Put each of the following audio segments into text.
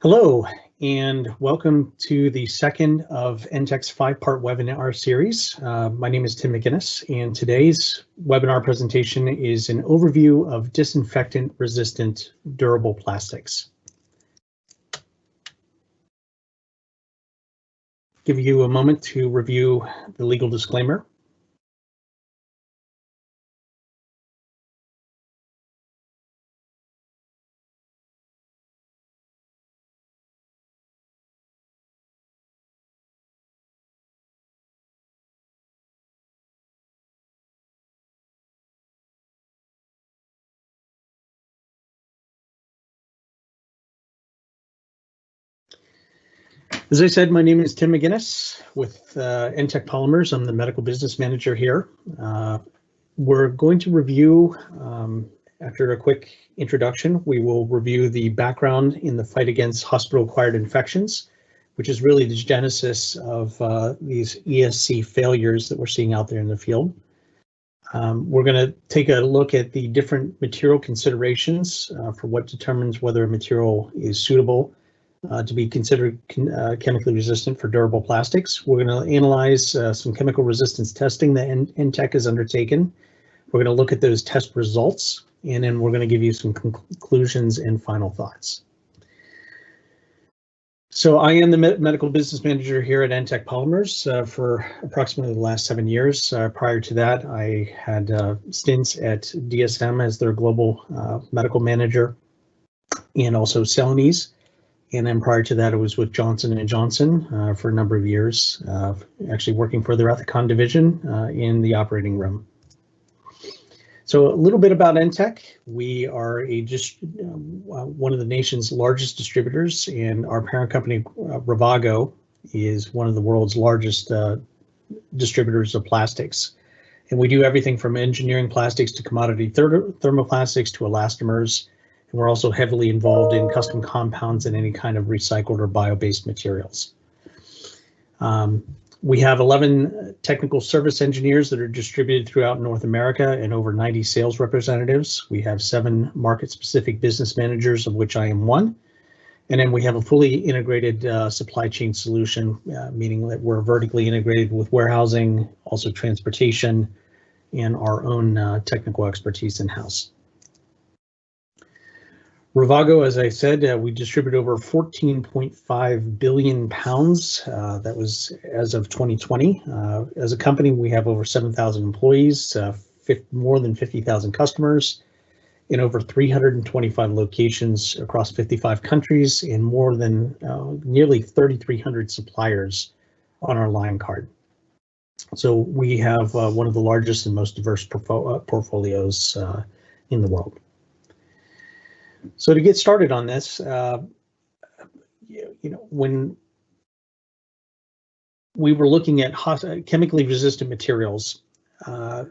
Hello, and welcome to the second of Entec's five-part webinar series. My name is Tim McGinnis, and today's webinar presentation is an overview of disinfectant-resistant durable plastics. Give you a moment to review the legal disclaimer. As I said, my name is Tim McGinnis with Entec Polymers. I'm the medical business manager here. We're going to review, after a quick introduction, we will review the background in the fight against hospital-acquired infections, which is really the genesis of these ESC failures that we're seeing out there in the field. We're going to take a look at the different material considerations for what determines whether a material is suitable to be considered chemically resistant for durable plastics. We're going to analyze some chemical resistance testing that Entec has undertaken. We're going to look at those test results, and then we're going to give you some conclusions and final thoughts. So I am the medical business manager here at Entec Polymers for approximately the last 7 years. Prior to that, I had stints at DSM as their global medical manager and also Celanese. And then prior to that, I was with Johnson & Johnson for a number of years, actually working for their Ethicon division in the operating room. So a little bit about Entec. We are one of the nation's largest distributors, and our parent company, Ravago, is one of the world's largest distributors of plastics. And we do everything from engineering plastics to commodity thermoplastics to elastomers. And we're also heavily involved in custom compounds and any kind of recycled or bio-based materials. We have 11 technical service engineers that are distributed throughout North America and over 90 sales representatives. We have 7 market-specific business managers, of which I am one. And then we have a fully integrated supply chain solution, meaning that we're vertically integrated with warehousing, also transportation, and our own technical expertise in-house. Ravago, as I said, we distribute over 14.5 billion pounds. That was as of 2020. As a company, we have over 7,000 employees, more than 50,000 customers, in over 325 locations across 55 countries, and more than nearly 3,300 suppliers on our line card. So we have one of the largest and most diverse portfolios in the world. So to get started on this, when we were looking at chemically resistant materials,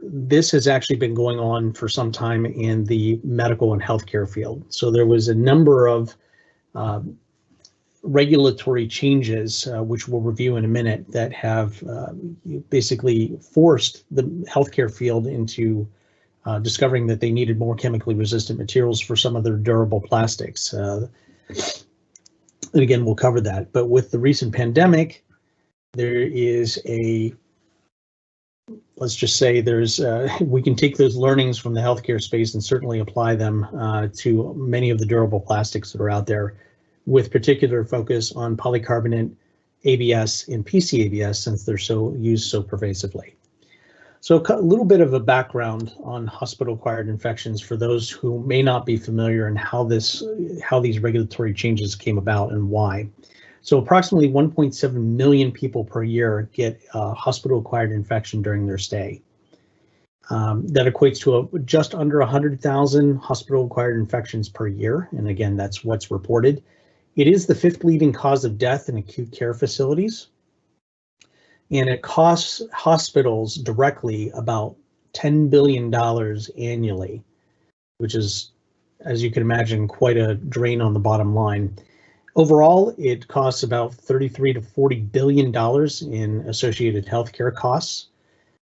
this has actually been going on for some time in the medical and healthcare field. So there was a number of regulatory changes, which we'll review in a minute, that have basically forced the healthcare field into discovering that they needed more chemically resistant materials for some of their durable plastics. And again, we'll cover that. But with the recent pandemic, there is let's just say we can take those learnings from the healthcare space and certainly apply them to many of the durable plastics that are out there, with particular focus on polycarbonate, ABS, and PCABS, since they're used so pervasively. So a little bit of a background on hospital-acquired infections for those who may not be familiar and how these regulatory changes came about and why. So approximately 1.7 million people per year get a hospital-acquired infection during their stay. That equates to just under 100,000 hospital-acquired infections per year. And again, that's what's reported. It is the 5th leading cause of death in acute care facilities. And it costs hospitals directly about $10 billion annually, which is, as you can imagine, quite a drain on the bottom line. Overall, it costs about $33 to $40 billion in associated healthcare costs.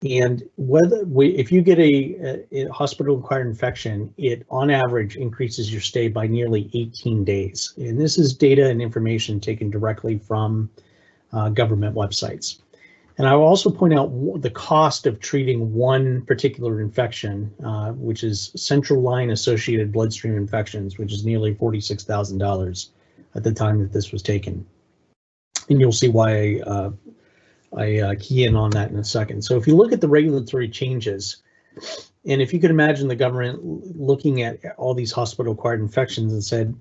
And if you get a hospital-acquired infection, it on average increases your stay by nearly 18 days. And this is data and information taken directly from government websites. And I will also point out the cost of treating one particular infection, which is central line associated bloodstream infections, which is nearly $46,000 at the time that this was taken. And you'll see why I key in on that in a second. So if you look at the regulatory changes, and if you could imagine the government looking at all these hospital-acquired infections and said,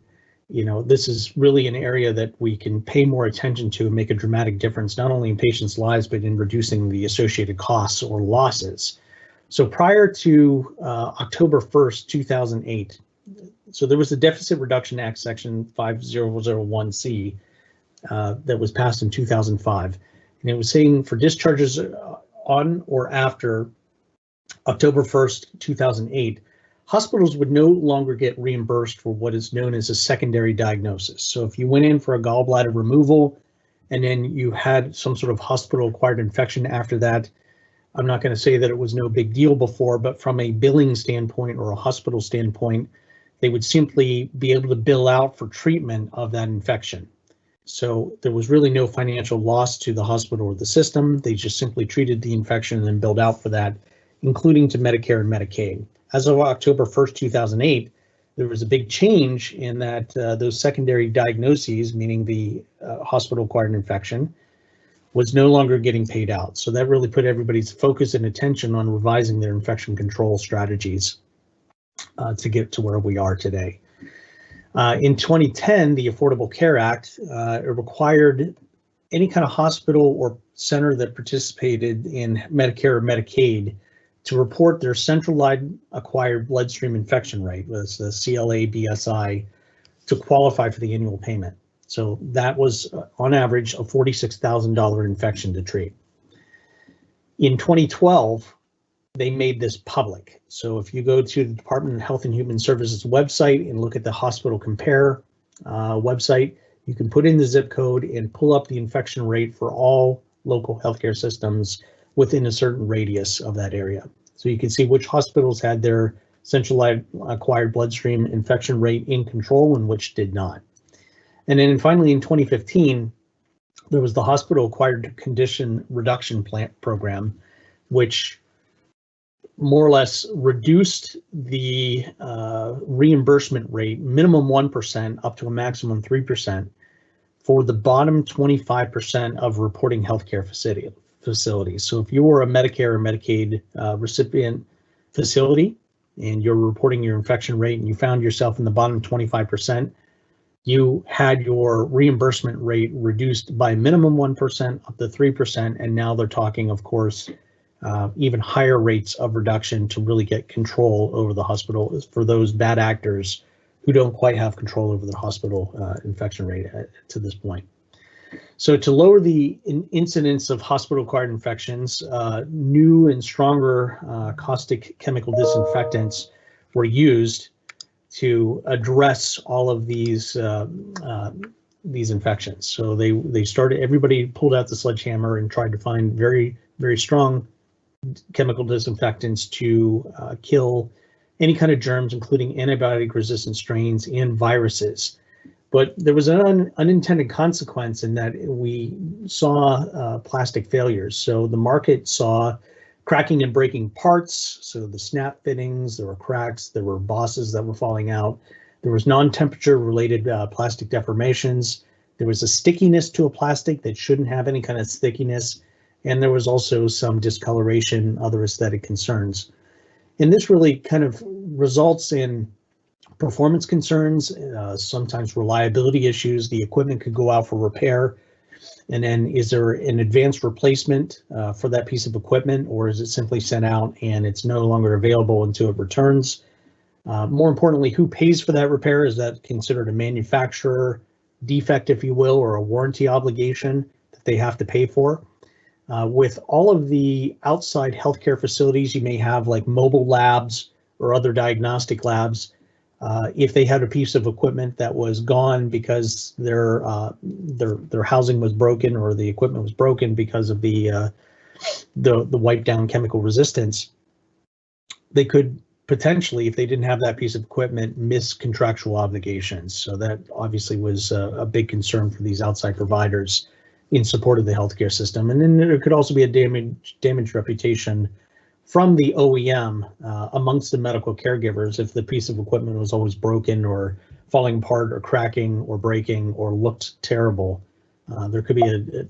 you know, this is really an area that we can pay more attention to and make a dramatic difference, not only in patients' lives, but in reducing the associated costs or losses. So prior to October 1st, 2008, so there was the Deficit Reduction Act, Section 5001C, that was passed in 2005. And it was saying for discharges on or after October 1st, 2008, hospitals would no longer get reimbursed for what is known as a secondary diagnosis. So if you went in for a gallbladder removal and then you had some sort of hospital-acquired infection after that, I'm not going to say that it was no big deal before, but from a billing standpoint or a hospital standpoint, they would simply be able to bill out for treatment of that infection. So there was really no financial loss to the hospital or the system. They just simply treated the infection and then billed out for that, including to Medicare and Medicaid. As of October 1st, 2008, there was a big change in that those secondary diagnoses, meaning the hospital-acquired infection, was no longer getting paid out. So that really put everybody's focus and attention on revising their infection control strategies to get to where we are today. In 2010, the Affordable Care Act required any kind of hospital or center that participated in Medicare or Medicaid to report their central line acquired bloodstream infection rate, was the CLA-BSI, to qualify for the annual payment. So that was on average a $46,000 infection to treat. In 2012, they made this public. So if you go to the Department of Health and Human Services website and look at the Hospital Compare website, you can put in the zip code and pull up the infection rate for all local healthcare systems within a certain radius of that area. So you can see which hospitals had their central acquired bloodstream infection rate in control and which did not. And then finally in 2015, there was the Hospital Acquired Condition Reduction Program, which more or less reduced the reimbursement rate, minimum 1% up to a maximum 3%, for the bottom 25% of reporting healthcare facilities. So if you were a Medicare or Medicaid recipient facility and you're reporting your infection rate and you found yourself in the bottom 25%, you had your reimbursement rate reduced by minimum 1% up to 3%, and now they're talking, of course, even higher rates of reduction to really get control over the hospital for those bad actors who don't quite have control over the hospital infection rate to this point. So to lower the incidence of hospital-acquired infections, new and stronger caustic chemical disinfectants were used to address all of these infections. So they started, everybody pulled out the sledgehammer and tried to find very, very strong chemical disinfectants to kill any kind of germs, including antibiotic-resistant strains and viruses. But there was an unintended consequence in that we saw plastic failures. So the market saw cracking and breaking parts. So the snap fittings, there were cracks, there were bosses that were falling out. There was non-temperature related plastic deformations. There was a stickiness to a plastic that shouldn't have any kind of stickiness. And there was also some discoloration, other aesthetic concerns. And this really kind of results in performance concerns, sometimes reliability issues. The equipment could go out for repair. And then is there an advanced replacement for that piece of equipment, or is it simply sent out and it's no longer available until it returns? More importantly, who pays for that repair? Is that considered a manufacturer defect, if you will, or a warranty obligation that they have to pay for? With all of the outside healthcare facilities, you may have like mobile labs or other diagnostic labs. If they had a piece of equipment that was gone because their housing was broken or the equipment was broken because of the the wipe down chemical resistance, they could potentially, if they didn't have that piece of equipment, miss contractual obligations. So that obviously was a big concern for these outside providers in support of the healthcare system. And then there could also be a damaged reputation from the OEM amongst the medical caregivers if the piece of equipment was always broken or falling apart or cracking or breaking or looked terrible. There could be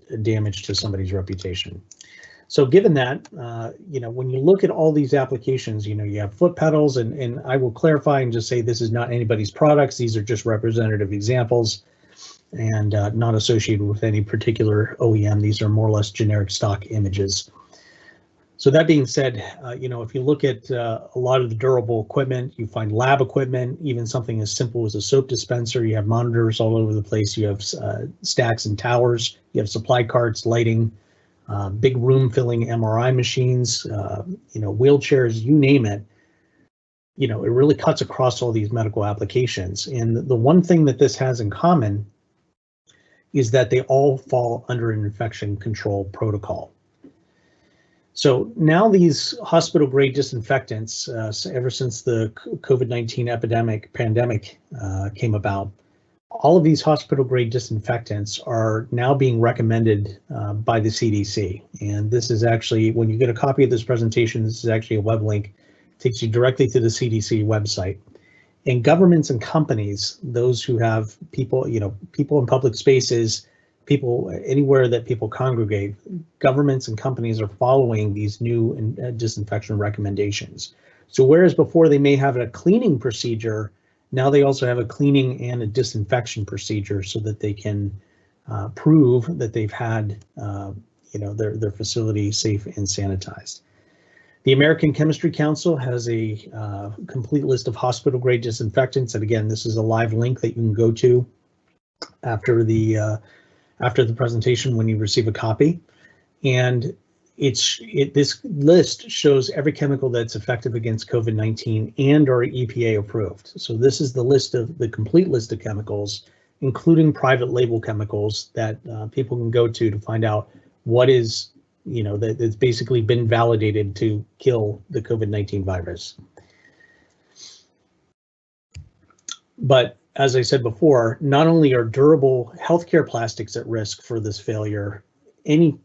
a damage to somebody's reputation. So given that, when you look at all these applications, you have foot pedals, and I will clarify and just say this is not anybody's products. These are just representative examples and not associated with any particular OEM. These are more or less generic stock images. So that being said, if you look at a lot of the durable equipment, you find lab equipment, even something as simple as a soap dispenser. You have monitors all over the place. You have stacks and towers. You have supply carts, lighting, big room filling MRI machines, wheelchairs, you name it. It really cuts across all these medical applications. And the one thing that this has in common is that they all fall under an infection control protocol. So now these hospital grade disinfectants, ever since the COVID-19 pandemic came about, all of these hospital grade disinfectants are now being recommended by the CDC. And this is actually, when you get a copy of this presentation, this is actually a web link, takes you directly to the CDC website. And governments and companies, those who have people, people in public spaces, people anywhere that people congregate, governments and companies are following these new disinfection recommendations. So whereas before they may have a cleaning procedure, now they also have a cleaning and a disinfection procedure so that they can prove that they've had their facility safe and sanitized. The American Chemistry Council has a complete list of hospital grade disinfectants, and again, this is a live link that you can go to after the presentation when you receive a copy. And this list shows every chemical that's effective against COVID-19 and or EPA approved. So this is the complete list of chemicals, including private label chemicals that people can go to find out what is, that's basically been validated to kill the COVID-19 virus. But as I said before, not only are durable healthcare plastics at risk for this failure,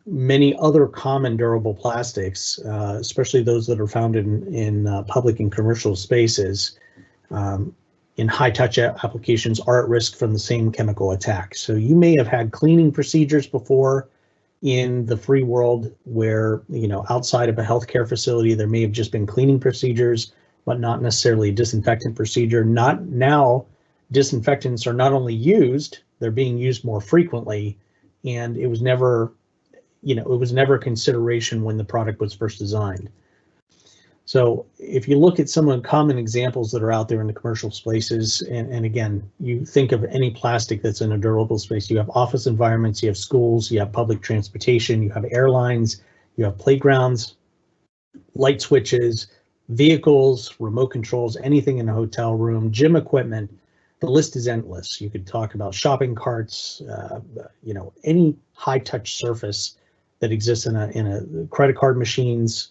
many other common durable plastics, especially those that are found in public and commercial spaces, in high-touch applications, are at risk from the same chemical attack. So you may have had cleaning procedures before in the free world where, outside of a healthcare facility, there may have just been cleaning procedures, but not necessarily a disinfectant procedure. Not now, disinfectants are not only used, they're being used more frequently, and it was never a consideration when the product was first designed. So if you look at some of the common examples that are out there in the commercial spaces, and again, you think of any plastic that's in a durable space, you have office environments, you have schools, you have public transportation, you have airlines, you have playgrounds, light switches, vehicles, remote controls, anything in a hotel room, gym equipment. The list is endless. You could talk about shopping carts, any high-touch surface that exists in a credit card machines,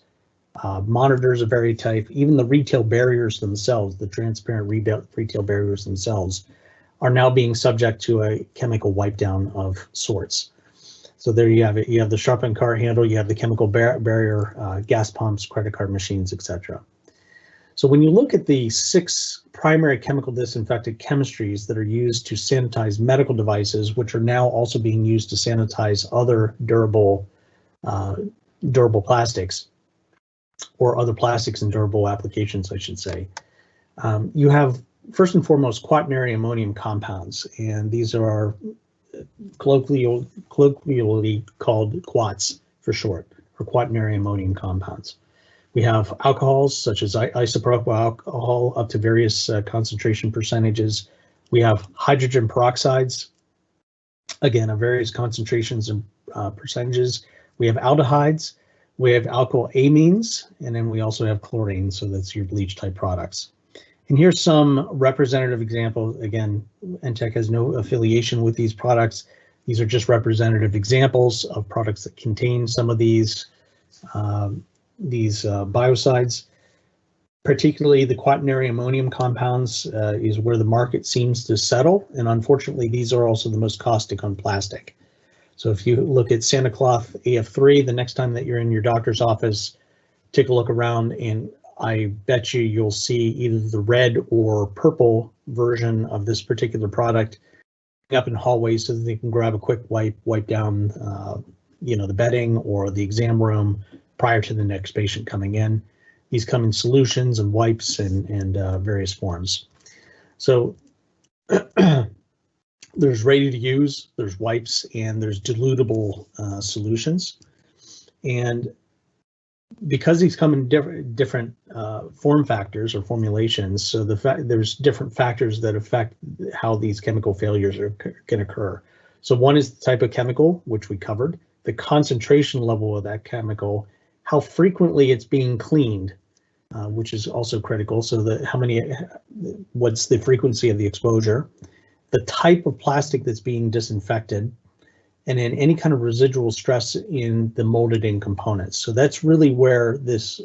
monitors of every type, even the retail barriers themselves, the transparent retail barriers themselves, are now being subject to a chemical wipe down of sorts. So there you have it. You have the shopping cart handle, you have the chemical barrier, gas pumps, credit card machines, etc. So when you look at the 6 primary chemical disinfectant chemistries that are used to sanitize medical devices, which are now also being used to sanitize other durable plastics, or other plastics and durable applications, I should say. You have, first and foremost, quaternary ammonium compounds, and these are colloquially called quats for short, or quaternary ammonium compounds. We have alcohols such as isopropyl alcohol up to various concentration percentages. We have hydrogen peroxides, again, of various concentrations and percentages. We have aldehydes. We have alkyl amines, and then we also have chlorine, so that's your bleach type products. And here's some representative examples. Again, Entec has no affiliation with these products. These are just representative examples of products that contain some of these. biocides. Particularly the quaternary ammonium compounds is where the market seems to settle, and unfortunately these are also the most caustic on plastic. So if you look at Santa Claus AF3, the next time that you're in your doctor's office, take a look around, and I bet you'll see either the red or purple version of this particular product up in hallways so that they can grab a quick wipe down the bedding or the exam room prior to the next patient coming in. These come in solutions and wipes and various forms. So there's ready to use, there's wipes, and there's dilutable solutions. And because these come in different form factors or formulations, so there's different factors that affect how these chemical failures can occur. So one is the type of chemical, which we covered, the concentration level of that chemical, how frequently it's being cleaned, which is also critical. So what's the frequency of the exposure, the type of plastic that's being disinfected, and then any kind of residual stress in the molded in components. So that's really where this,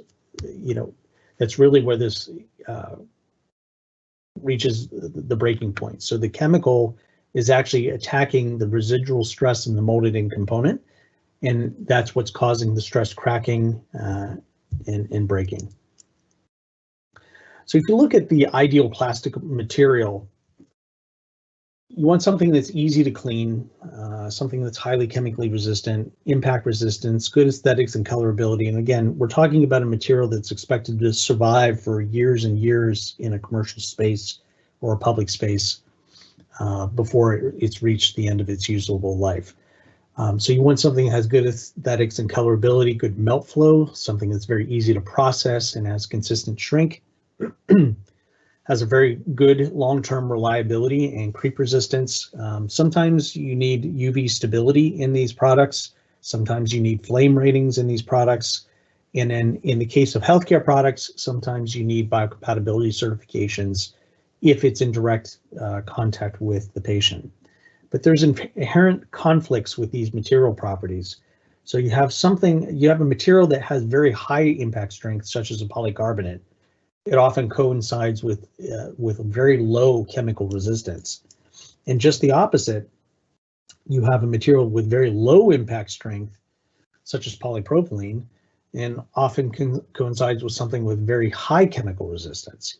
reaches the breaking point. So the chemical is actually attacking the residual stress in the molded in component, and that's what's causing the stress cracking and breaking. So if you look at the ideal plastic material, you want something that's easy to clean, something that's highly chemically resistant, impact resistance, good aesthetics and colorability. And again, we're talking about a material that's expected to survive for years and years in a commercial space or a public space before it's reached the end of its usable life. So you want something that has good aesthetics and colorability, good melt flow, something that's very easy to process and has consistent shrink. Has a very good long-term reliability and creep resistance. Sometimes you need UV stability in these products. Sometimes you need flame ratings in these products. And then in the case of healthcare products, sometimes you need biocompatibility certifications if it's in direct contact with the patient. But there's inherent conflicts with these material properties. So you have a material that has very high impact strength, such as a polycarbonate. It often coincides with very low chemical resistance. And just the opposite, you have a material with very low impact strength, such as polypropylene, and often coincides with something with very high chemical resistance.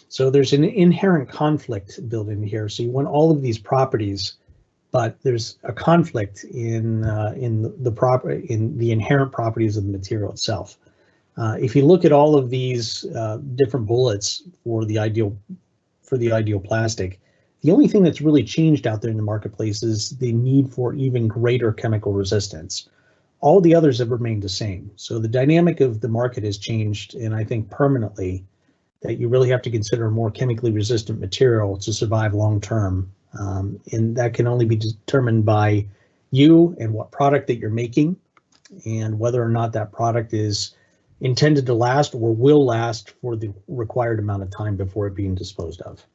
So there's an inherent conflict built in here. So you want all of these properties, but there's a conflict in the inherent properties of the material itself. If you look at all of these different bullets for the ideal plastic, the only thing that's really changed out there in the marketplace is the need for even greater chemical resistance. All the others have remained the same. So the dynamic of the market has changed, and I think permanently, that you really have to consider a more chemically resistant material to survive long term. And that can only be determined by you and what product that you're making, and whether or not that product is intended to last or will last for the required amount of time before it being disposed of.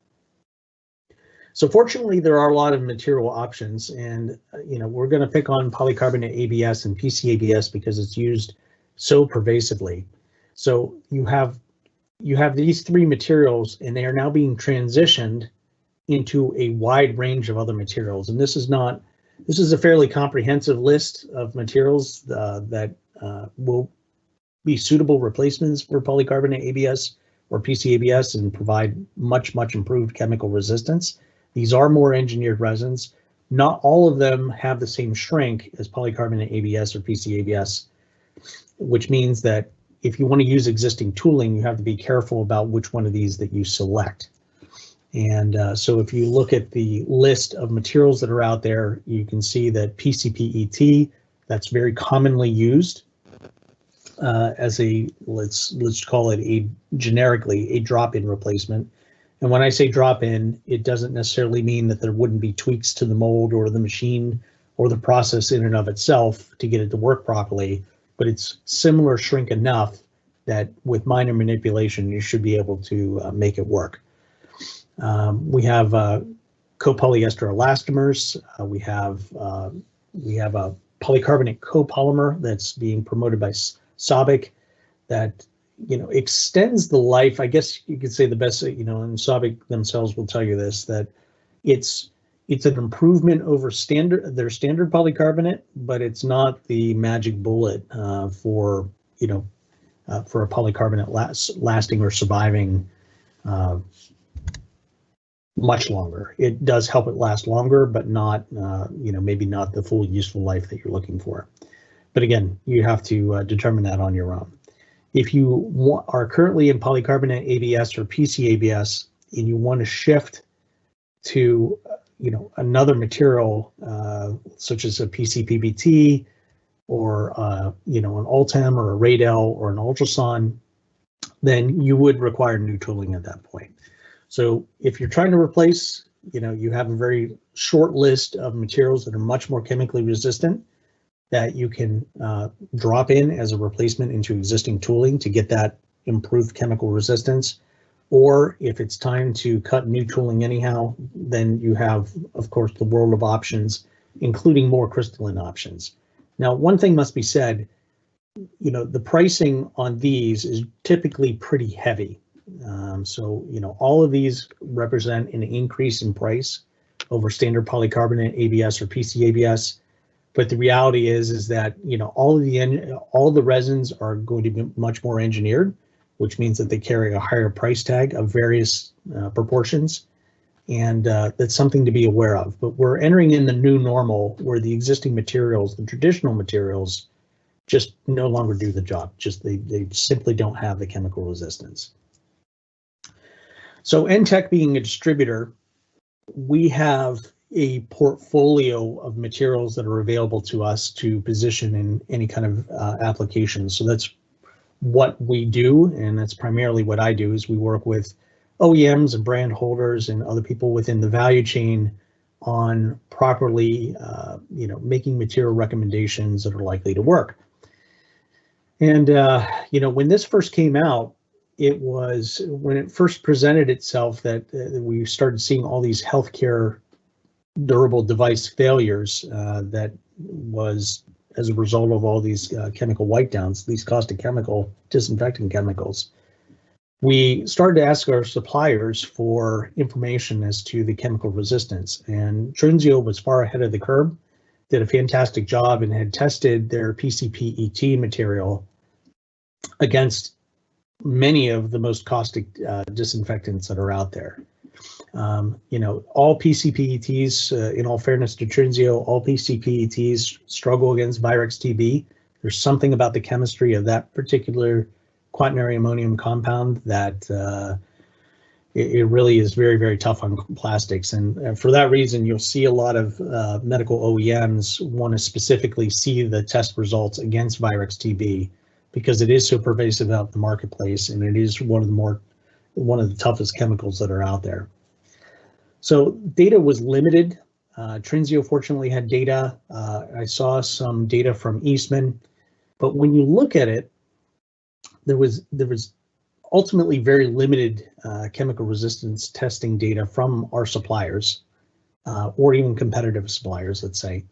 So fortunately, there are a lot of material options, and we're going to pick on polycarbonate ABS and PCABS because it's used so pervasively. So you have these three materials, and they are now being transitioned into a wide range of other materials. And this is a fairly comprehensive list of materials that will be suitable replacements for polycarbonate ABS or PCABS and provide much improved chemical resistance. These are more engineered resins. Not all of them have the same shrink as polycarbonate ABS or PCABS, which means that if you want to use existing tooling, you have to be careful about which one of these that you select. And so if you look at the list of materials that are out there, you can see that PCPET, that's very commonly used as let's call it generically a drop-in replacement. And when I say drop-in, it doesn't necessarily mean that there wouldn't be tweaks to the mold or the machine or the process in and of itself to get it to work properly, but it's similar shrink enough that with minor manipulation, you should be able to make it work. We have copolyester elastomers. We have a polycarbonate copolymer that's being promoted by Sobic that, extends the life. I guess you could say the best, and Sobic themselves will tell you this, that it's an improvement over their standard polycarbonate, but it's not the magic bullet for a polycarbonate lasting or surviving much longer. It does help it last longer, but not, maybe not the full useful life that you're looking for. But again, you have to determine that on your own. If you are currently in polycarbonate ABS or PC ABS and you want to shift to, another material such as a PC PBT or, an Ultem or a Radel or an Ultrason, then you would require new tooling at that point. So if you're trying to replace, you have a very short list of materials that are much more chemically resistant that you can drop in as a replacement into existing tooling to get that improved chemical resistance. Or if it's time to cut new tooling anyhow, then you have, of course, the world of options, including more crystalline options. Now, one thing must be said, the pricing on these is typically pretty heavy. So, all of these represent an increase in price over standard polycarbonate ABS or PC ABS. But the reality is that, all of the resins are going to be much more engineered, which means that they carry a higher price tag of various proportions. And that's something to be aware of. But we're entering in the new normal where the existing materials, the traditional materials, just no longer do the job. They simply don't have the chemical resistance. So Entec being a distributor, we have a portfolio of materials that are available to us to position in any kind of application. So that's what we do, and that's primarily what I do, is we work with OEMs and brand holders and other people within the value chain on properly, making material recommendations that are likely to work. And, when this first came out, it was when it first presented itself that we started seeing all these healthcare durable device failures that was as a result of all these chemical wipe downs, these caustic chemical disinfecting chemicals. We started to ask our suppliers for information as to the chemical resistance, and Trinzio was far ahead of the curve, did a fantastic job, and had tested their PCPET material against many of the most caustic disinfectants that are out there. All PCPETs, in all fairness to Trinzio, all PCPETs struggle against Virex TB. There's something about the chemistry of that particular quaternary ammonium compound that it really is very, very tough on plastics. And for that reason, you'll see a lot of medical OEMs want to specifically see the test results against Virex TB because it is so pervasive out in the marketplace, and it is one of the toughest chemicals that are out there. So data was limited. Trinzio fortunately had data. I saw some data from Eastman, but when you look at it, there was ultimately very limited chemical resistance testing data from our suppliers, or even competitive suppliers, let's say.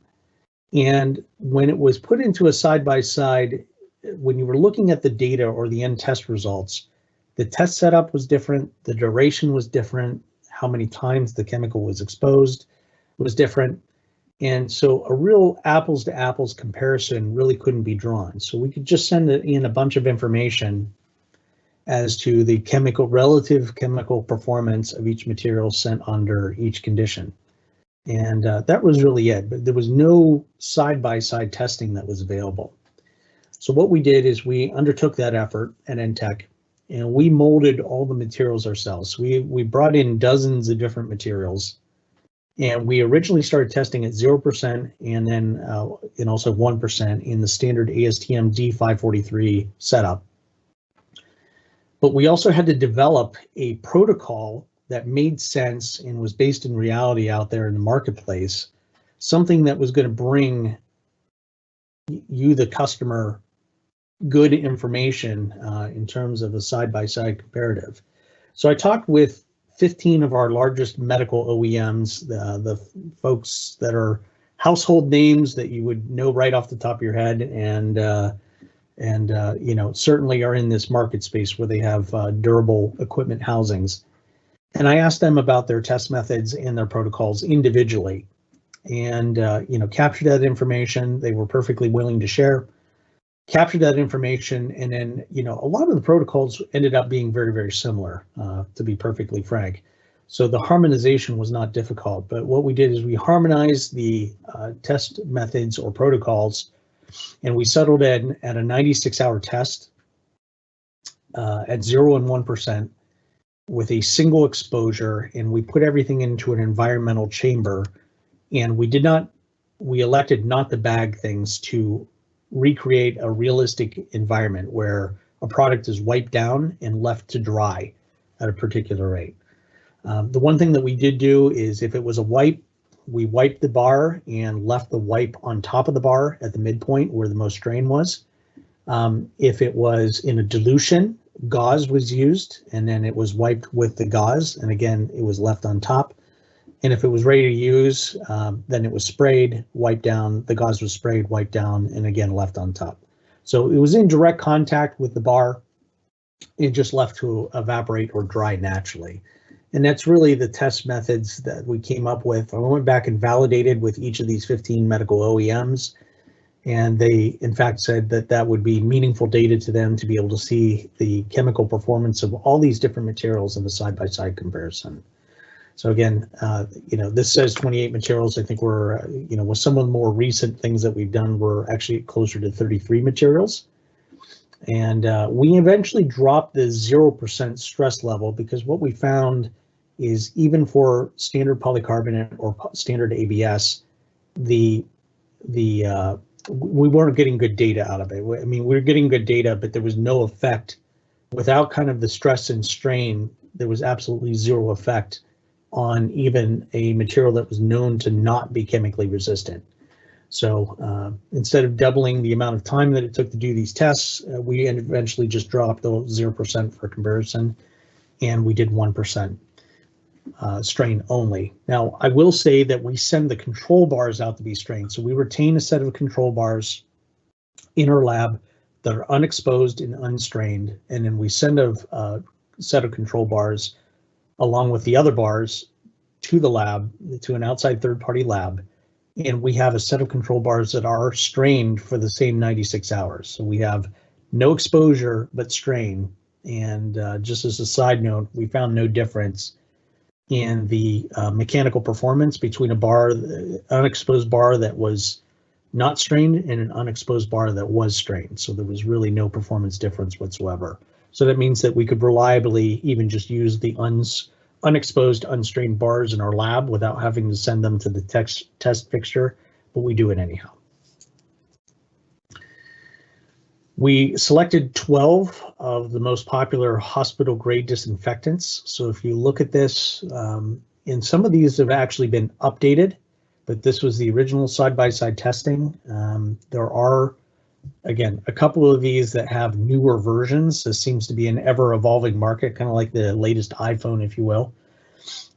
And when it was put into a side-by-side, when you were looking at the data or the end test results, the test setup was different, the duration was different, how many times the chemical was exposed was different. And so a real apples to apples comparison really couldn't be drawn. So we could just send in a bunch of information as to the relative chemical performance of each material sent under each condition. And that was really it, but there was no side-by-side testing that was available. So what we did is we undertook that effort at Entec, and we molded all the materials ourselves. We brought in dozens of different materials, and we originally started testing at 0% and then and also 1% in the standard ASTM D543 setup. But we also had to develop a protocol that made sense and was based in reality out there in the marketplace, something that was going to bring you, the customer, good information in terms of a side-by-side comparative. So I talked with 15 of our largest medical OEMs, the folks that are household names that you would know right off the top of your head, and and certainly are in this market space where they have durable equipment housings. And I asked them about their test methods and their protocols individually, and captured that information. They were perfectly willing to share, captured that information, and then a lot of the protocols ended up being very, very similar, to be perfectly frank. So the harmonization was not difficult, but what we did is we harmonized the test methods or protocols, and we settled in at a 96-hour test at 0 and 1% with a single exposure, and we put everything into an environmental chamber, and we elected not to bag things to recreate a realistic environment where a product is wiped down and left to dry at a particular rate. The one thing that we did do is if it was a wipe, we wiped the bar and left the wipe on top of the bar at the midpoint where the most strain was. If it was in a dilution, gauze was used, and then it was wiped with the gauze, and again, it was left on top. And if it was ready to use, then it was sprayed, wiped down, the gauze was sprayed, wiped down, and again, left on top. So it was in direct contact with the bar, it just left to evaporate or dry naturally. And that's really the test methods that we came up with. I went back and validated with each of these 15 medical OEMs, and they in fact said that that would be meaningful data to them to be able to see the chemical performance of all these different materials in a side-by-side comparison. So again, this says 28 materials. I think we're, with some of the more recent things that we've done, we're actually closer to 33 materials. And we eventually dropped the 0% stress level because what we found is even for standard polycarbonate or standard ABS, we weren't getting good data out of it. I mean, we were getting good data, but there was no effect. Without kind of the stress and strain, there was absolutely zero effect on even a material that was known to not be chemically resistant. So instead of doubling the amount of time that it took to do these tests, we eventually just dropped the 0% for comparison, and we did 1% strain only. Now, I will say that we send the control bars out to be strained. So we retain a set of control bars in our lab that are unexposed and unstrained, and then we send a set of control bars along with the other bars to the lab, to an outside third-party lab. And we have a set of control bars that are strained for the same 96 hours. So we have no exposure, but strain. And just as a side note, we found no difference in the mechanical performance between a bar, unexposed bar that was not strained and an unexposed bar that was strained. So there was really no performance difference whatsoever. So that means that we could reliably even just use the unexposed, unstrained bars in our lab without having to send them to the test fixture, but we do it anyhow. We selected 12 of the most popular hospital grade disinfectants. So if you look at this, and some of these have actually been updated, but this was the original side-by-side testing. There are, again, a couple of these that have newer versions. This seems to be an ever-evolving market, kind of like the latest iPhone, if you will.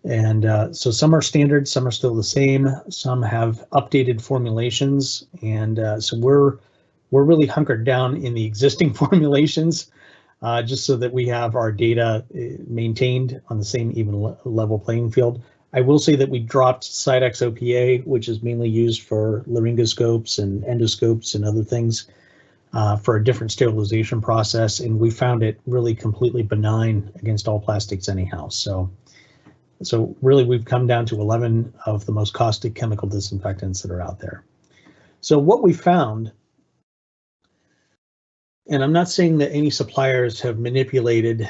And so some are standard, some are still the same, some have updated formulations, and so we're really hunkered down in the existing formulations, just so that we have our data maintained on the same even level playing field. I will say that we dropped Cydex OPA, which is mainly used for laryngoscopes and endoscopes and other things, for a different sterilization process, and we found it really completely benign against all plastics anyhow. So really we've come down to 11 of the most caustic chemical disinfectants that are out there. So what we found, and I'm not saying that any suppliers have manipulated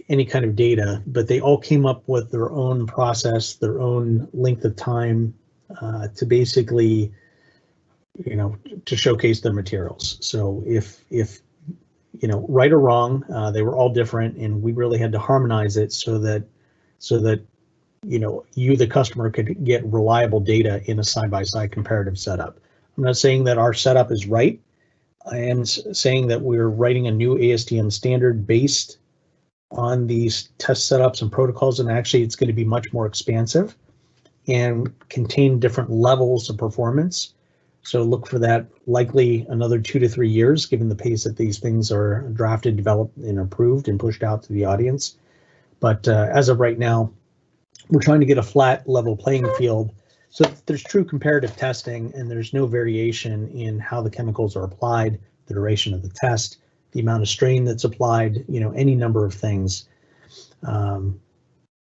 any kind of data, but they all came up with their own process, their own length of time to basically, to showcase their materials. So if right or wrong, they were all different, and we really had to harmonize it so that you, the customer, could get reliable data in a side-by-side comparative setup. I'm not saying that our setup is right. I am saying that we're writing a new ASTM standard based on these test setups and protocols, and actually it's going to be much more expansive and contain different levels of performance So look for that likely another 2 to 3 years, given the pace that these things are drafted, developed, and approved and pushed out to the audience. But as of right now, we're trying to get a flat, level playing field so that there's true comparative testing and there's no variation in how the chemicals are applied, the duration of the test, the amount of strain that's applied, any number of things in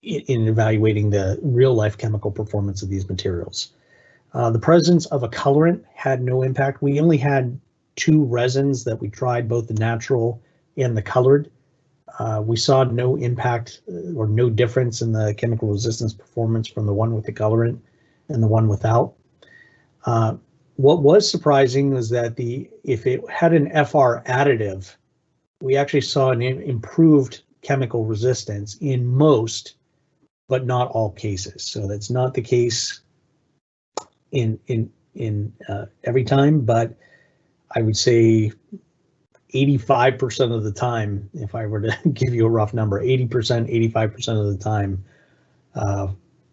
evaluating the real life chemical performance of these materials. The presence of a colorant had no impact. We only had 2 resins that we tried, both the natural and the colored. We saw no impact or no difference in the chemical resistance performance from the one with the colorant and the one without. What was surprising was that if it had an FR additive, we actually saw an improved chemical resistance in most, but not all cases. So that's not the case in every time, but I would say 85% of the time, if I were to give you a rough number, 80%, 85% of the time,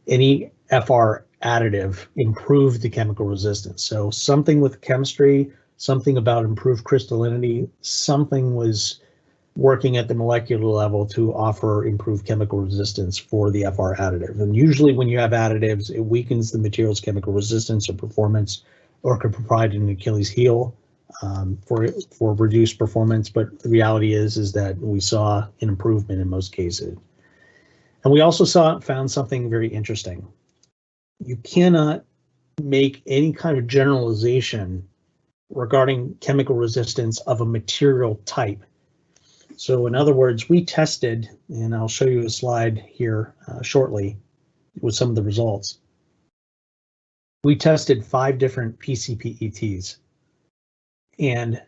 any FR additive improved the chemical resistance. So something with chemistry, something about improved crystallinity, something was working at the molecular level to offer improved chemical resistance for the FR additive. And usually when you have additives, it weakens the material's chemical resistance or performance, or could provide an Achilles heel for reduced performance. But the reality is that we saw an improvement in most cases. And we also found something very interesting. You cannot make any kind of generalization regarding chemical resistance of a material type. So in other words, we tested, and I'll show you a slide here shortly with some of the results. We tested 5 different PCPETs and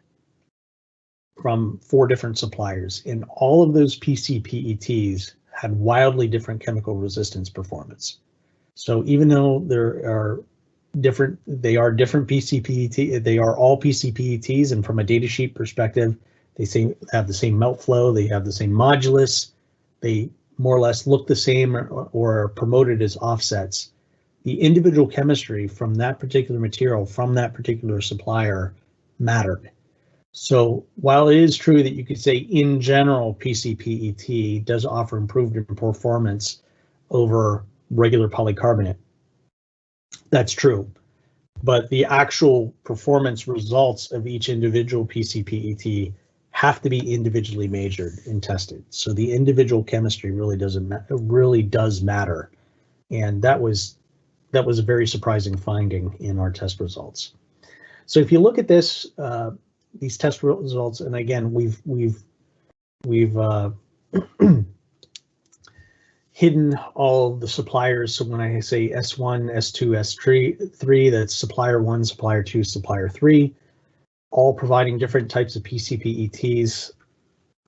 from 4 different suppliers, and all of those PCPETs had wildly different chemical resistance performance. So even though they are different PCPET, they are all PCPETs, and from a datasheet perspective, they have the same melt flow, they have the same modulus, they more or less look the same or are promoted as offsets. The individual chemistry from that particular material, from that particular supplier, mattered. So while it is true that you could say in general PCPET does offer improved performance over regular polycarbonate, that's true. But the actual performance results of each individual PCPET have to be individually measured and tested. So the individual chemistry really does matter, and that was a very surprising finding in our test results. So if you look at this, these test results, and again we've hidden all the suppliers. So when I say S1, S2, S3, that's supplier 1, supplier 2, supplier 3. All providing different types of PCPETs.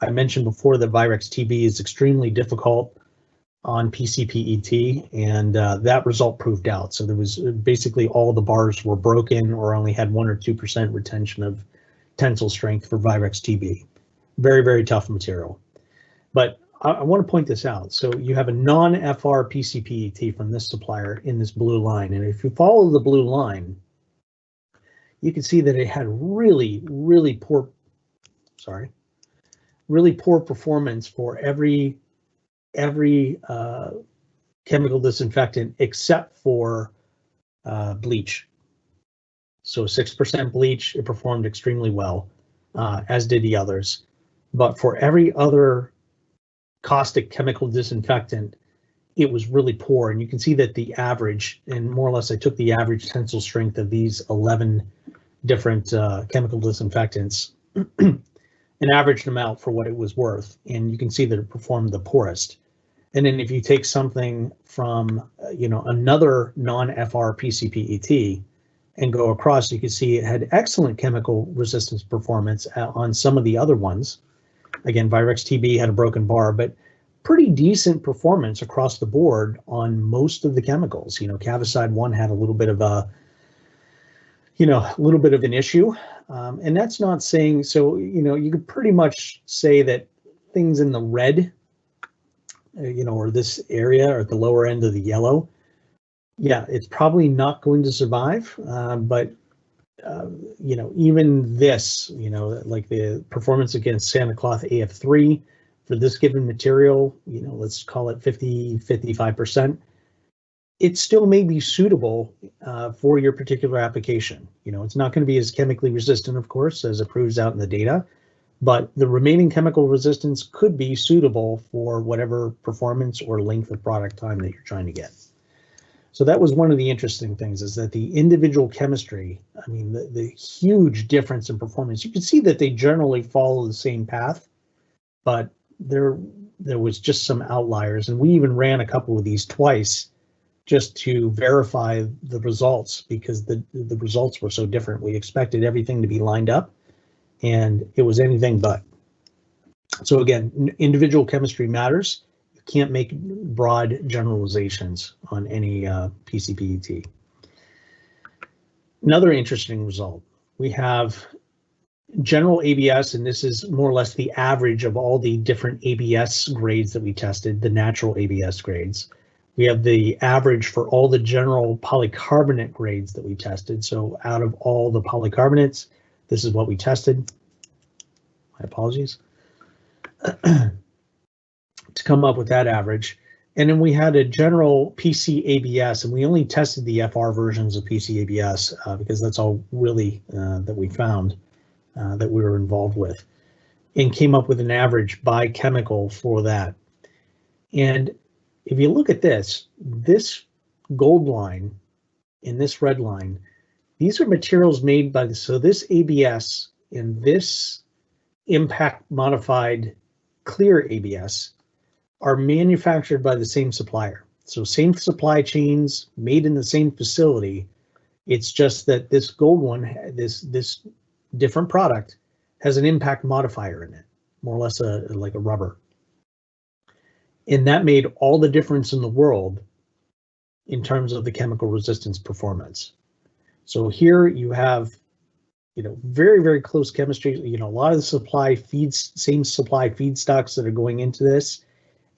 I mentioned before that Virex TB is extremely difficult on PCPET, and that result proved out. So there was basically all the bars were broken or only had 1 or 2% retention of tensile strength for Virex TB. Very, very tough material. But I want to point this out. So you have a non-FR PCPET from this supplier in this blue line, and if you follow the blue line, you can see that it had really poor performance for every chemical disinfectant except for bleach. So 6% bleach, it performed extremely well, as did the others. But for every other caustic chemical disinfectant, it was really poor. And you can see that the average, and more or less I took the average tensile strength of these 11 different chemical disinfectants and averaged them out for what it was worth. And you can see that it performed the poorest. And then if you take something from, another non-FR PCPET and go across, you can see it had excellent chemical resistance performance on some of the other ones. Again, Virex TB had a broken bar, but pretty decent performance across the board on most of the chemicals. Cavicide 1 had a little bit of an issue, and that's not saying, so, you could pretty much say that things in the red, or this area or at the lower end of the yellow, yeah, it's probably not going to survive, but you know, even this, you know, like the performance against Santa Cloth AF3 for this given material, you know, let's call it 55%. It still may be suitable for your particular application. You know, it's not going to be as chemically resistant, of course, as it proves out in the data, but the remaining chemical resistance could be suitable for whatever performance or length of product time that you're trying to get. So that was one of the interesting things, is that the individual chemistry, I mean, the huge difference in performance, you can see that they generally follow the same path, but there was just some outliers. And we even ran a couple of these twice just to verify the results, because the results were so different. We expected everything to be lined up, and it was anything but. So again, individual chemistry matters. Can't make broad generalizations on any PCPET. Another interesting result, we have general ABS, and this is more or less the average of all the different ABS grades that we tested, the natural ABS grades. We have the average for all the general polycarbonate grades that we tested. So out of all the polycarbonates, this is what we tested. My apologies. To come up with that average. And then we had a general PCABS, and we only tested the FR versions of PCABS because that's all really that we found that we were involved with, and came up with an average by chemical for that. And if you look at this gold line and this red line, these are materials made by so this ABS and this impact modified clear ABS are manufactured by the same supplier. So same supply chains, made in the same facility. It's just that this gold one, this different product, has an impact modifier in it, more or less like a rubber. And that made all the difference in the world in terms of the chemical resistance performance. So here you have, you know, very, very close chemistry. You know, a lot of the same supply feedstocks that are going into this,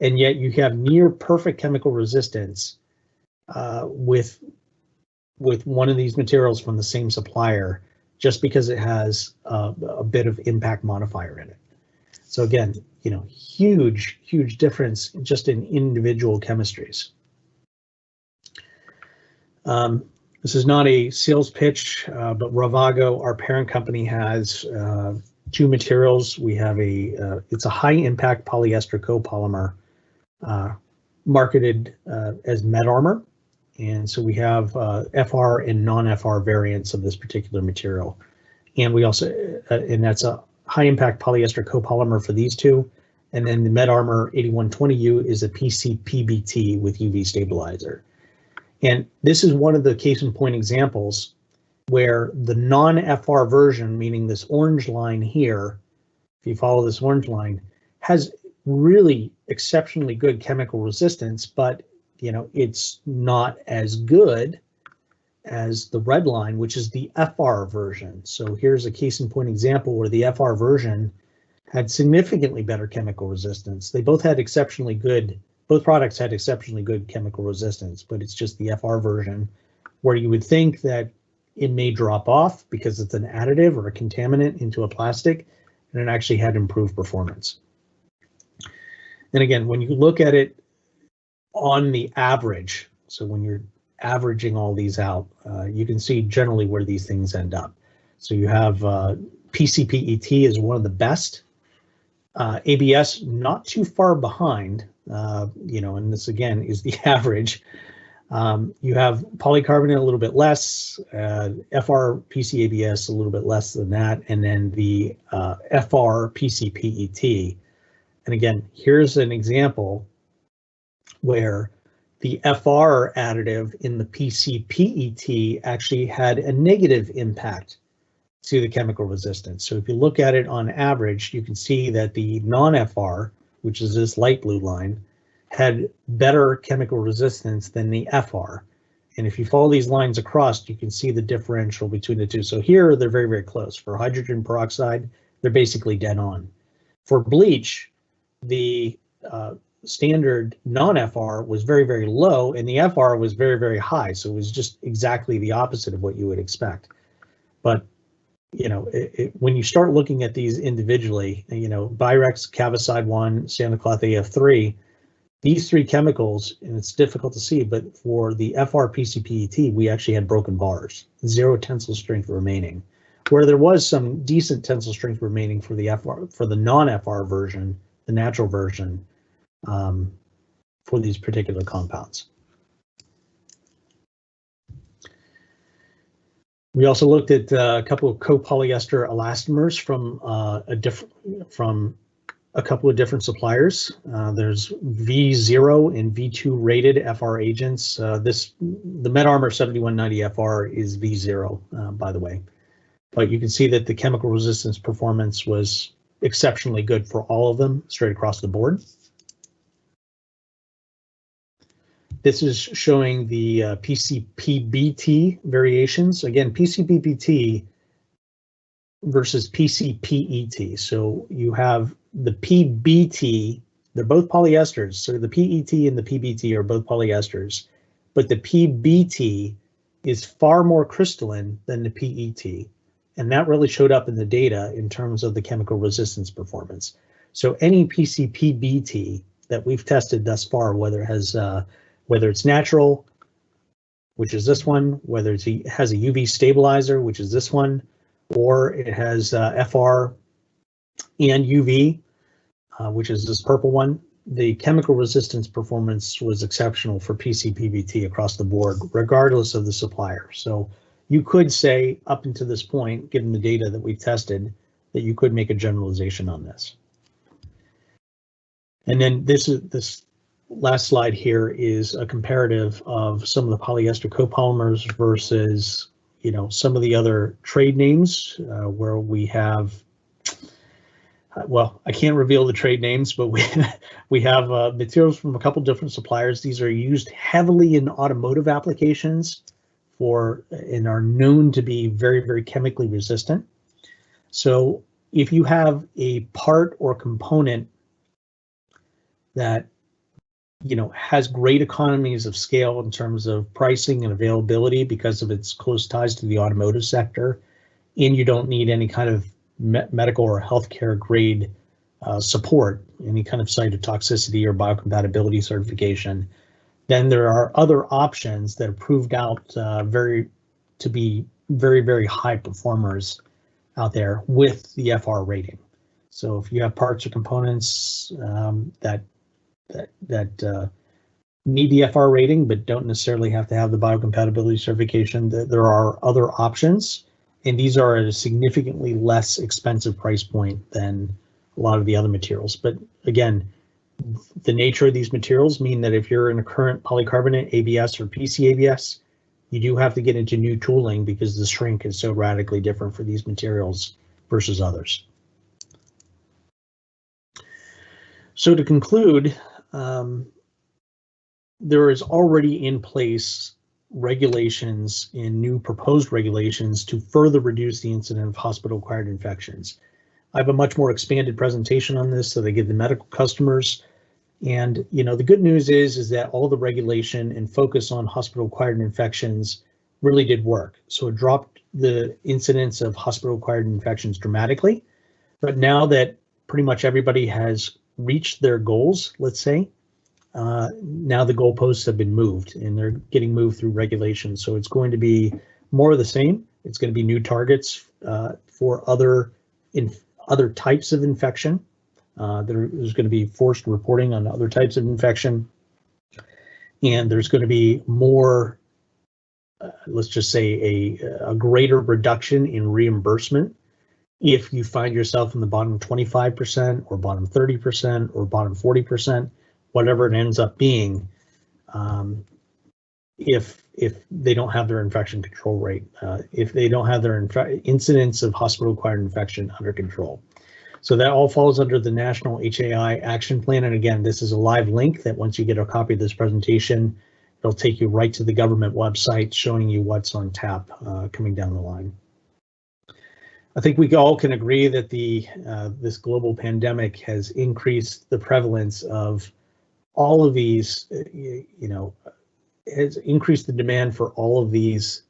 and yet you have near perfect chemical resistance with one of these materials from the same supplier, just because it has a bit of impact modifier in it. So again, you know, huge difference just in individual chemistries. This is not a sales pitch, but Ravago, our parent company, has two materials. We have it's a high impact polyester copolymer marketed as Med Armor. And so we have FR and non-FR variants of this particular material. And we also, and that's a high impact polyester copolymer for these two. And then the Med Armor 8120U is a PCPBT with UV stabilizer. And this is one of the case in point examples where the non-FR version, meaning this orange line here, if you follow this orange line, has really exceptionally good chemical resistance, but you know, it's not as good as the red line, which is the FR version. So here's a case in point example where the FR version had significantly better chemical resistance. They both had exceptionally good, both products had exceptionally good chemical resistance, but it's just the FR version where you would think that it may drop off because it's an additive or a contaminant into a plastic, and it actually had improved performance. And again, when you look at it on the average, so when you're averaging all these out, you can see generally where these things end up. So you have PCPET is one of the best, ABS not too far behind, you know, and this again is the average. You have polycarbonate a little bit less, FR PCABS a little bit less than that, and then the FR PCPET. And again, here's an example where the FR additive in the PCPET actually had a negative impact to the chemical resistance. So if you look at it on average, you can see that the non-FR, which is this light blue line, had better chemical resistance than the FR. And if you follow these lines across, you can see the differential between the two. So here they're very, very close. For hydrogen peroxide, they're basically dead on. For bleach, the standard non-FR was very, very low, and the FR was very, very high. So it was just exactly the opposite of what you would expect. But when you start looking at these individually, Birex, Cavicide 1, Sandocloth AF3, these three chemicals, and it's difficult to see, but for the FR PCPET, we actually had broken bars, 0 tensile strength remaining, where there was some decent tensile strength remaining for the non-FR version, the natural version, for these particular compounds. We also looked at a couple of copolyester elastomers from a couple of different suppliers. There's V0 and V2 rated FR agents. The MedArmor 7190 FR is V0, by the way. But you can see that the chemical resistance performance was exceptionally good for all of them, straight across the board. This is showing the PCPBT variations. Again, PCPBT versus PCPET. So you have the PBT, they're both polyesters. So the PET and the PBT are both polyesters, but the PBT is far more crystalline than the PET. And that really showed up in the data in terms of the chemical resistance performance. So any PCPBT that we've tested thus far, whether it's natural, which is this one, whether it has a UV stabilizer, which is this one, or it has FR and UV, which is this purple one, the chemical resistance performance was exceptional for PCPBT across the board, regardless of the supplier. So you could say up until this point, given the data that we've tested, that you could make a generalization on this. And then this last slide here is a comparative of some of the polyester copolymers versus, some of the other trade names where we have, well, I can't reveal the trade names, but we have materials from a couple different suppliers. These are used heavily in automotive applications and are known to be very, very chemically resistant. So if you have a part or component that has great economies of scale in terms of pricing and availability because of its close ties to the automotive sector, and you don't need any kind of medical or healthcare grade support, any kind of cytotoxicity or biocompatibility certification, then there are other options that are proved out to be very, very high performers out there with the FR rating. So if you have parts or components that need the FR rating but don't necessarily have to have the biocompatibility certification, there are other options, and these are at a significantly less expensive price point than a lot of the other materials. But again, the nature of these materials mean that if you're in a current polycarbonate ABS or PC ABS, you do have to get into new tooling because the shrink is so radically different for these materials versus others. So to conclude, there is already in place regulations and new proposed regulations to further reduce the incidence of hospital-acquired infections. I have a much more expanded presentation on this that I give the medical customers. And the good news is that all the regulation and focus on hospital-acquired infections really did work. So it dropped the incidence of hospital-acquired infections dramatically. But now that pretty much everybody has reached their goals, let's say, now the goalposts have been moved and they're getting moved through regulations. So it's going to be more of the same. It's going to be new targets for other types of infection. There's going to be forced reporting on other types of infection. And there's going to be more, let's just say a greater reduction in reimbursement if you find yourself in the bottom 25% or bottom 30% or bottom 40%, whatever it ends up being, if they don't have their infection control rate, if they don't have their incidence of hospital-acquired infection under control. So that all falls under the National HAI Action Plan. And again, this is a live link that once you get a copy of this presentation, it'll take you right to the government website showing you what's on tap coming down the line. I think we all can agree that this global pandemic has increased the prevalence of all of these, has increased the demand for all of these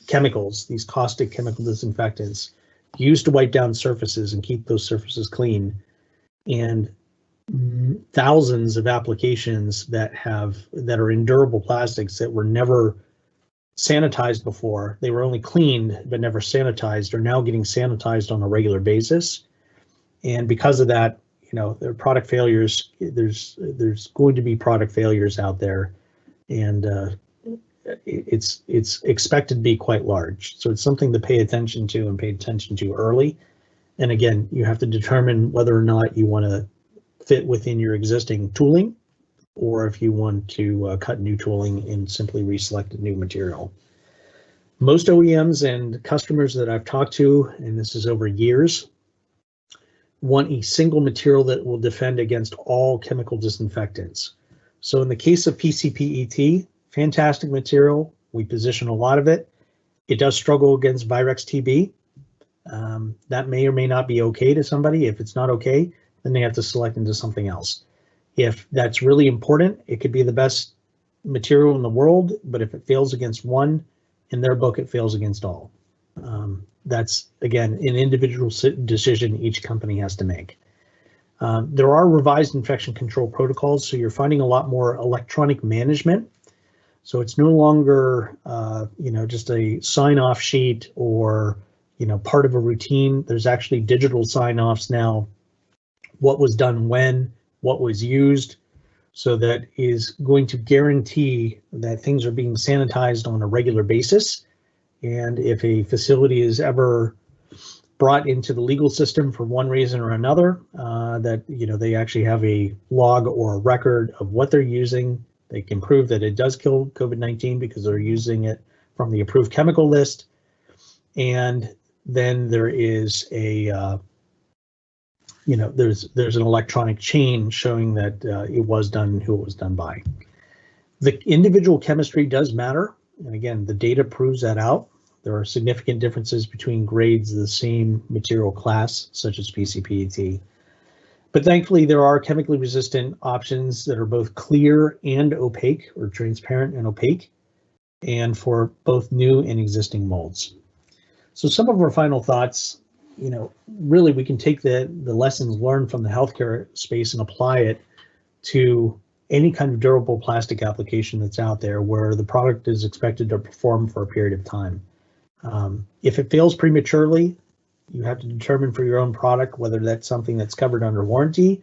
chemicals, these caustic chemical disinfectants, used to wipe down surfaces and keep those surfaces clean, and thousands of applications that are in durable plastics that were never sanitized before. They were only cleaned but never sanitized, are now getting sanitized on a regular basis. And because of that, there are product failures. There's going to be product failures out there, and it's expected to be quite large. So it's something to pay attention to, and pay attention to early. And again, you have to determine whether or not you want to fit within your existing tooling, or if you want to cut new tooling and simply reselect a new material. Most OEMs and customers that I've talked to, and this is over years, want a single material that will defend against all chemical disinfectants. So in the case of PCPET, fantastic material. We position a lot of it. It does struggle against Virex TB. That may or may not be okay to somebody. If it's not okay, then they have to select into something else. If that's really important, it could be the best material in the world, but if it fails against one, in their book, it fails against all. That's, again, an individual decision each company has to make. There are revised infection control protocols, so you're finding a lot more electronic management. So it's no longer, just a sign-off sheet or, part of a routine. There's actually digital sign-offs now. What was done when, what was used, so that is going to guarantee that things are being sanitized on a regular basis. And if a facility is ever brought into the legal system for one reason or another, that they actually have a log or a record of what they're using. They can prove that it does kill COVID-19 because they're using it from the approved chemical list. And then there is a there's an electronic chain showing that it was done and who it was done by. The individual chemistry does matter, and again, the data proves that out. There are significant differences between grades of the same material class, such as PCPET. But thankfully, there are chemically resistant options that are both clear and opaque, or transparent and opaque, and for both new and existing molds. So some of our final thoughts, really we can take the lessons learned from the healthcare space and apply it to any kind of durable plastic application that's out there where the product is expected to perform for a period of time. If it fails prematurely, you have to determine for your own product whether that's something that's covered under warranty,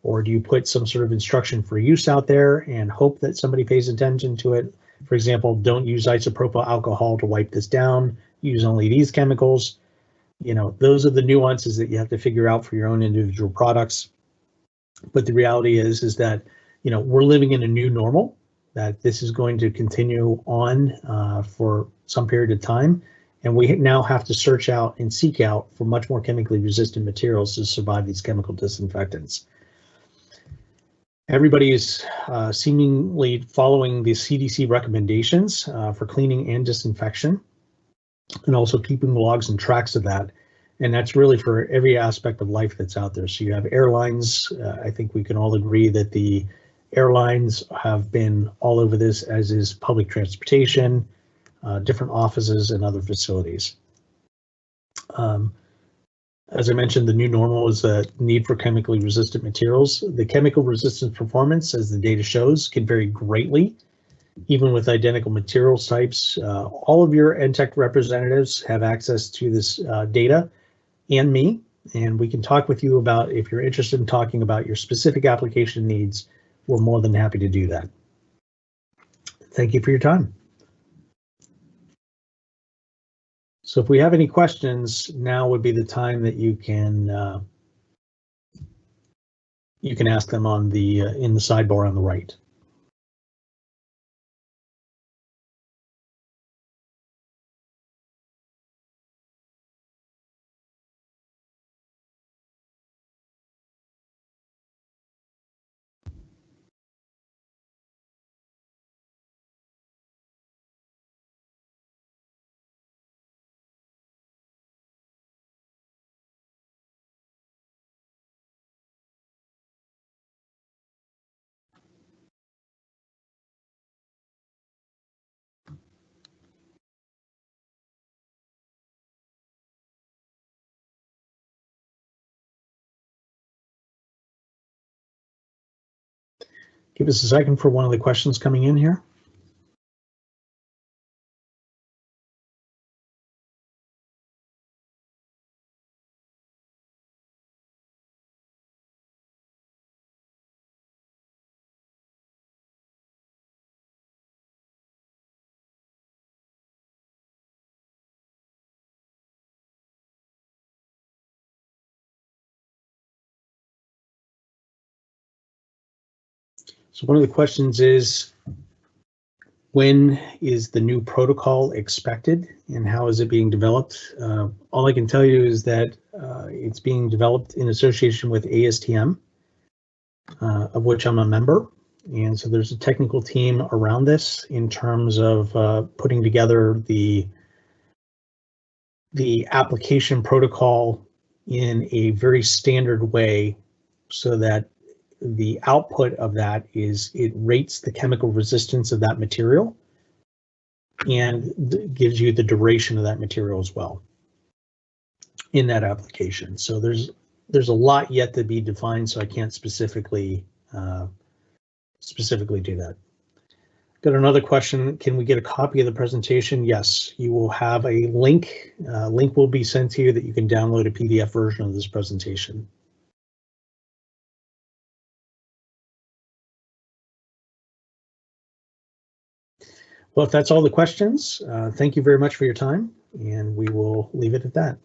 or do you put some sort of instruction for use out there and hope that somebody pays attention to it. For example, don't use isopropyl alcohol to wipe this down, use only these chemicals. Those are the nuances that you have to figure out for your own individual products. But the reality is that, we're living in a new normal, that this is going to continue on for some period of time. And we now have to search out and seek out for much more chemically resistant materials to survive these chemical disinfectants. Everybody is seemingly following the CDC recommendations for cleaning and disinfection, and also keeping logs and tracks of that. And that's really for every aspect of life that's out there. So you have airlines. I think we can all agree that the airlines have been all over this, as is public transportation, different offices and other facilities. As I mentioned, the new normal is a need for chemically resistant materials. The chemical resistance performance, as the data shows, can vary greatly, even with identical materials types. All of your Entec representatives have access to this data, and me, and we can talk with you about, if you're interested in talking about your specific application needs, we're more than happy to do that. Thank you for your time. So if we have any questions, now would be the time that you can ask them on the in the sidebar on the right. Give us a second for one of the questions coming in here. So one of the questions is, when is the new protocol expected and how is it being developed? All I can tell you is that it's being developed in association with ASTM, of which I'm a member. And so there's a technical team around this in terms of putting together the application protocol in a very standard way so that the output of that is it rates the chemical resistance of that material and gives you the duration of that material as well in that application. So there's a lot yet to be defined, so I can't specifically do that. Got another question. Can we get a copy of the presentation? Yes, you will have a link. Link will be sent to you that you can download a PDF version of this presentation. Well, if that's all the questions, thank you very much for your time, and we will leave it at that.